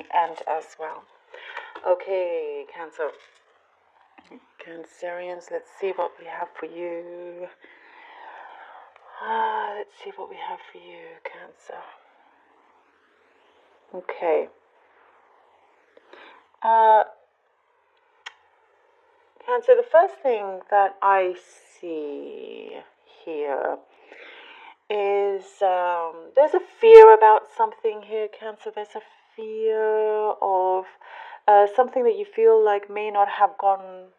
the end as well. Okay, Cancer. Cancerians, let's see what we have for you. Let's see what we have for you, Cancer. Okay. Cancer, the first thing that I see here is there's a fear about something here, Cancer. There's a fear of something that you feel like may not have gone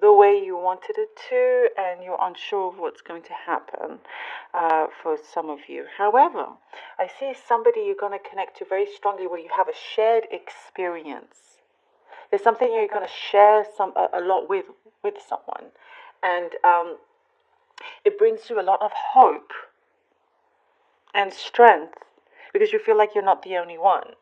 the way you wanted it to, and you're unsure of what's going to happen for some of you. However, I see somebody you're going to connect to very strongly where you have a shared experience. There's something you're going to share a lot with someone, and it brings you a lot of hope and strength because you feel like you're not the only one.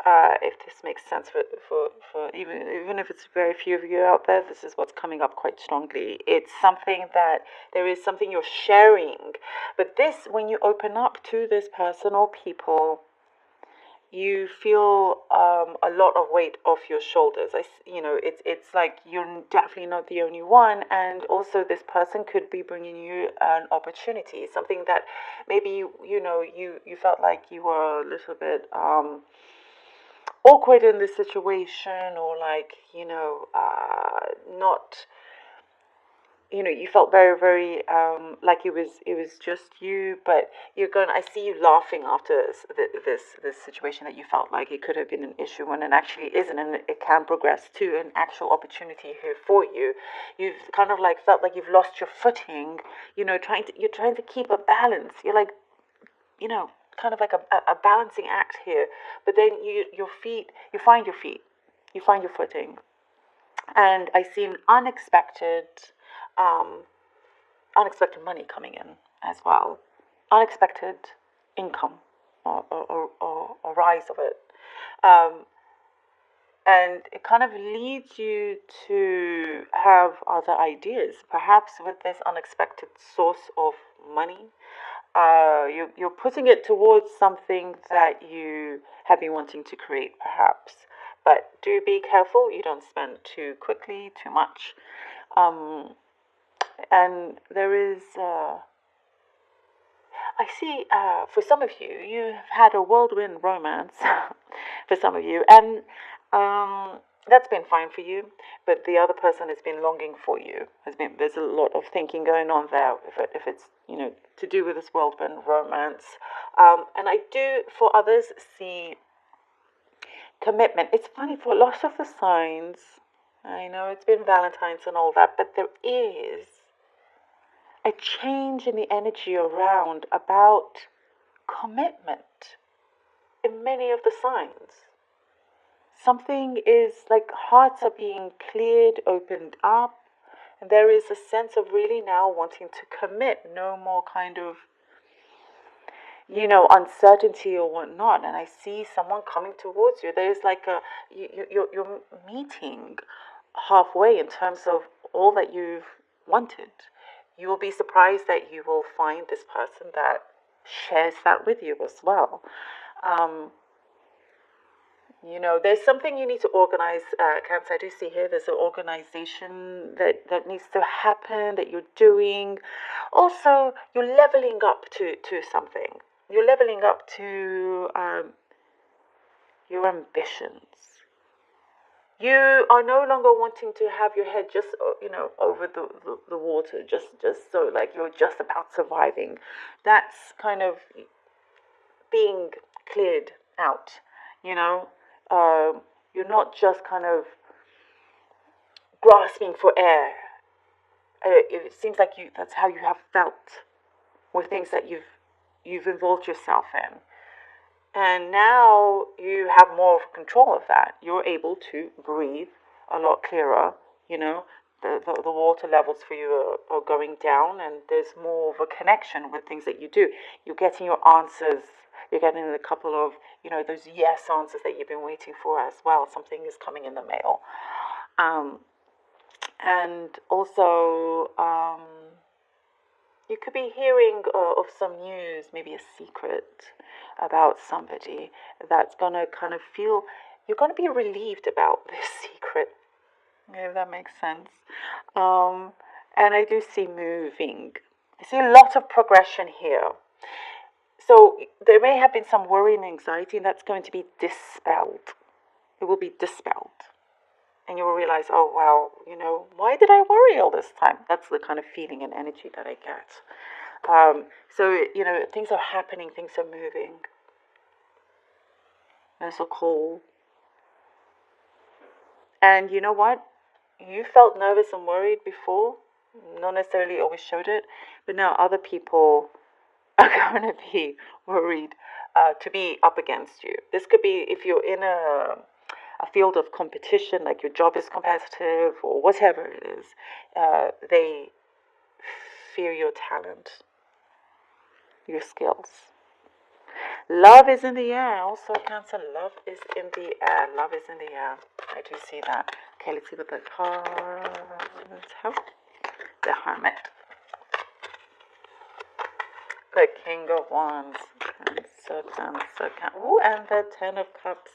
If this makes sense for even if it's very few of you out there, this is what's coming up quite strongly. It's something that there is something you're sharing, but this, when you open up to this person or people, you feel a lot of weight off your shoulders. It's like you're definitely not the only one, and also this person could be bringing you an opportunity, something that maybe you felt like you were a little bit awkward in this situation, or like not, you felt very, very like it was just you. But I see you laughing after this situation that you felt like it could have been an issue when it actually isn't, and it can progress to an actual opportunity here for you. You've kind of like felt like you've lost your footing, you're trying to keep a balance. You're like, kind of like a balancing act here, but then you find your feet, you find your footing, and I see an um, unexpected money coming in as well, unexpected income or rise of it, and it kind of leads you to have other ideas, perhaps with this unexpected source of money. You're putting it towards something that you have been wanting to create, perhaps. But do be careful you don't spend too quickly, too much. And there is, I see, for some of you, you've had a whirlwind romance for some of you, and that's been fine for you. But the other person has been longing for you. There's a lot of thinking going on there. If it's to do with this whirlwind romance, and I do for others see commitment. It's funny for lots of the signs. I know it's been Valentine's and all that, but there is a change in the energy around about commitment in many of the signs. Something is like hearts are being cleared, opened up, and there is a sense of really now wanting to commit, no more kind of uncertainty or whatnot. And I see someone coming towards you. There's like you're meeting halfway in terms of all that you've wanted. You will be surprised that you will find this person that shares that with you as well. There's something you need to organize, Cancer. I do see here there's an organization that needs to happen, that you're doing. Also, you're leveling up to something. You're leveling up to your ambitions. You are no longer wanting to have your head just, over the water, just so like you're just about surviving. That's kind of being cleared out, you know. You're not just kind of grasping for air. It seems like that's how you have felt with things that you've involved yourself in. And now you have more control of that. You're able to breathe a lot clearer, the water levels for you are going down, and there's more of a connection with things that you do. You're getting your answers. You're getting a couple of, those yes answers that you've been waiting for as well. Something is coming in the mail. And also, You could be hearing of some news, maybe a secret about somebody that's going to kind of feel, you're going to be relieved about this secret, if that makes sense. And I do see moving. I see a lot of progression here. So there may have been some worry and anxiety, and that's going to be dispelled. It will be dispelled. And you will realize, oh, well, why did I worry all this time? That's the kind of feeling and energy that I get. So, things are happening, things are moving. There's a call. And you know what? You felt nervous and worried before, not necessarily always showed it, but now other people are going to be worried to be up against you. This could be if you're in a field of competition, like your job is competitive or whatever it is, they fear your talent, your skills. Love is in the air. Also, Cancer, love is in the air. Love is in the air. I do see that. Okay, let's see what the cards have. The Hermit. The King of Wands. Cancer. Ooh, and the Ten of Cups.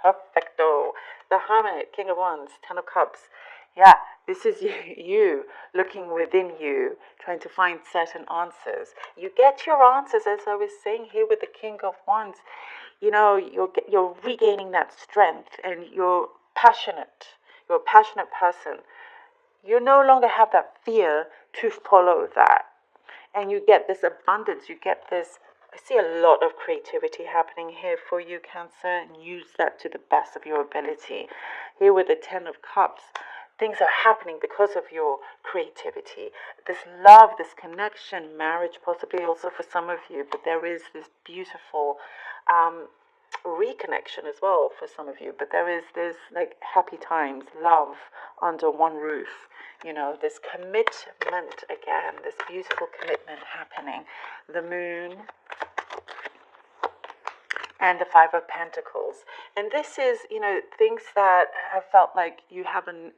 Perfecto. The Hermit, King of Wands, Ten of Cups. Yeah, this is you looking within you, trying to find certain answers. You get your answers, as I was saying here with the King of Wands. You're regaining that strength, and you're passionate. You're a passionate person. You no longer have that fear to follow that. And you get this abundance, you get this. I see a lot of creativity happening here for you, Cancer, and use that to the best of your ability. Here with the Ten of Cups, things are happening because of your creativity. This love, this connection, marriage possibly also for some of you, but there is this beautiful reconnection as well for some of you. But there's like happy times, love under one roof. This commitment again, this beautiful commitment happening. The Moon and the Five of Pentacles. And this is, things that have felt like you haven't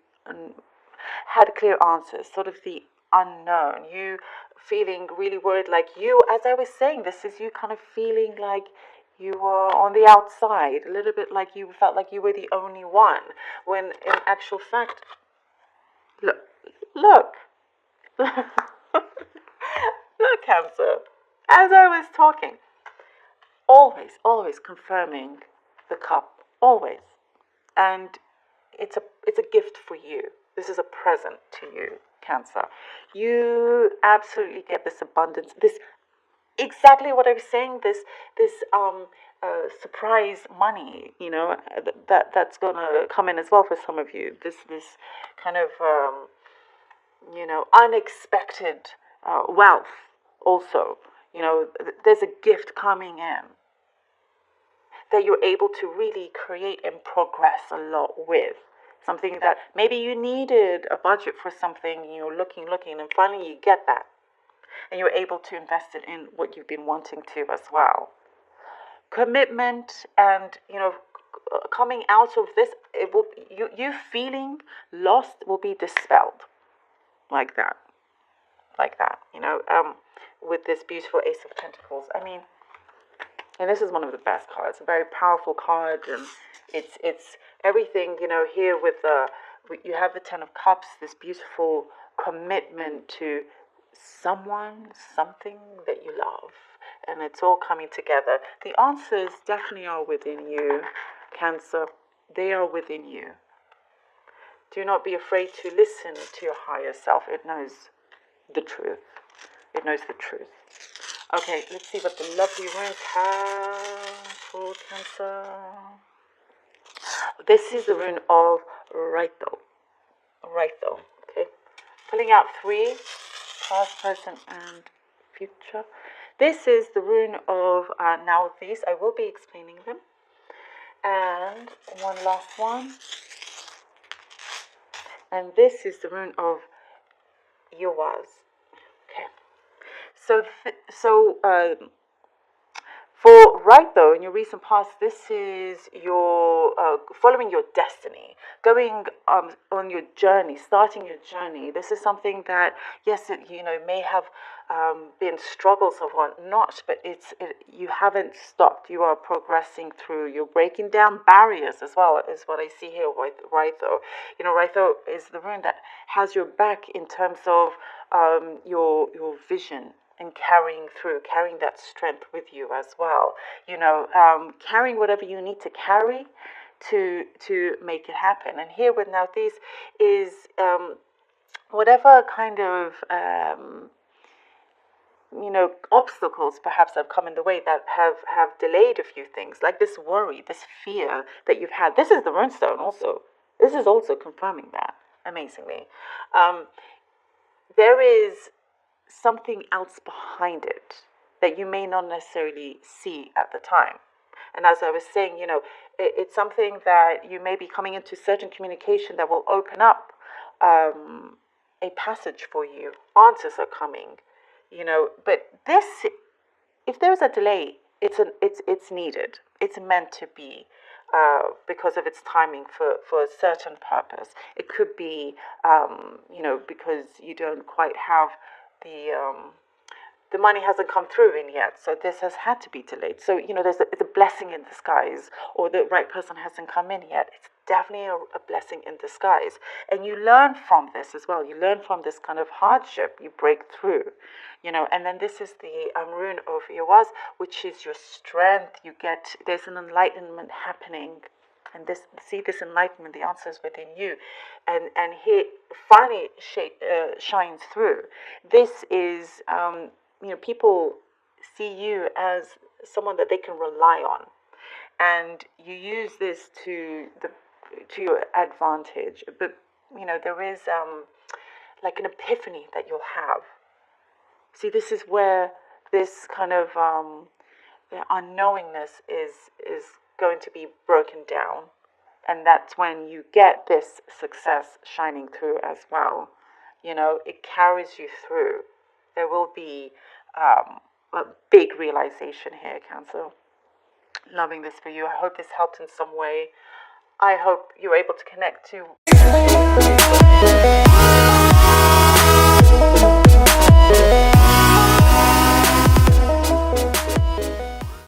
had clear answers, sort of the unknown. You feeling really worried, like as I was saying, this is you kind of feeling like you were on the outside, a little bit like you felt like you were the only one, when in actual fact, look, look, Cancer, as I was talking, always confirming the cup, always. And it's a gift for you. This is a present to you, Cancer. You absolutely get this abundance, this exactly what I was saying, this surprise money, that's gonna come in as well for some of you. This kind of unexpected wealth also. There's a gift coming in that you're able to really create and progress a lot with. Something that maybe you needed a budget for something, and you're looking, and finally you get that. And you're able to invest it in what you've been wanting to as well. Commitment and, coming out of this, it will, you feeling lost will be dispelled like that. With this beautiful Ace of Pentacles. I mean, and this is one of the best cards, a very powerful card, and it's everything, here with you have the Ten of Cups, this beautiful commitment to someone, something that you love, and it's all coming together. The answers definitely are within you, Cancer. They are within you. Do not be afraid to listen to your higher self. It knows the truth. It knows the truth. Okay, let's see what the lovely runes have for Cancer. This is the rune of Raito. Okay. Pulling out 3, past, present, and future. This is the rune of now these. I will be explaining them. And one last one. And this is the rune of Yawaz. Okay. So For right though, in your recent past, this is your following your destiny, going on your journey, starting your journey. This is something that, yes, it, may have been struggles of whatnot, but you haven't stopped. You are progressing through. You're breaking down barriers as well, is what I see here with Rytho. Rytho is the rune that has your back in terms of your vision and carrying that strength with you as well. Carrying whatever you need to carry to make it happen. And here with Nauthiz is whatever kind of obstacles perhaps have come in the way that have delayed a few things, like this worry, this fear that you've had. This is the runestone also. This is also confirming that amazingly. There is something else behind it that you may not necessarily see at the time. And as I was saying, it's something that you may be coming into certain communication that will open up a passage for you. Answers are coming, But this, if there's a delay, it's needed. It's meant to be. Because of its timing for a certain purpose. It could be, because you don't quite have the money hasn't come through in yet, so this has had to be delayed. So there's a blessing in disguise, or the right person hasn't come in yet. It's definitely a blessing in disguise, and you learn from this as well. You learn from this kind of hardship. You break through, And then this is the rune of Yawaz, which is your strength. There's an enlightenment happening. And this enlightenment, the answer is within you, and he finally shines through. This is people see you as someone that they can rely on, and you use this to your advantage. But there is like an epiphany that you'll have. See, this is where this kind of unknowingness is going to be broken down, and that's when you get this success shining through as well. It carries you through. There will be a big realization here, Cancer. Loving this for you. I hope this helped in some way. I hope you're able to connect to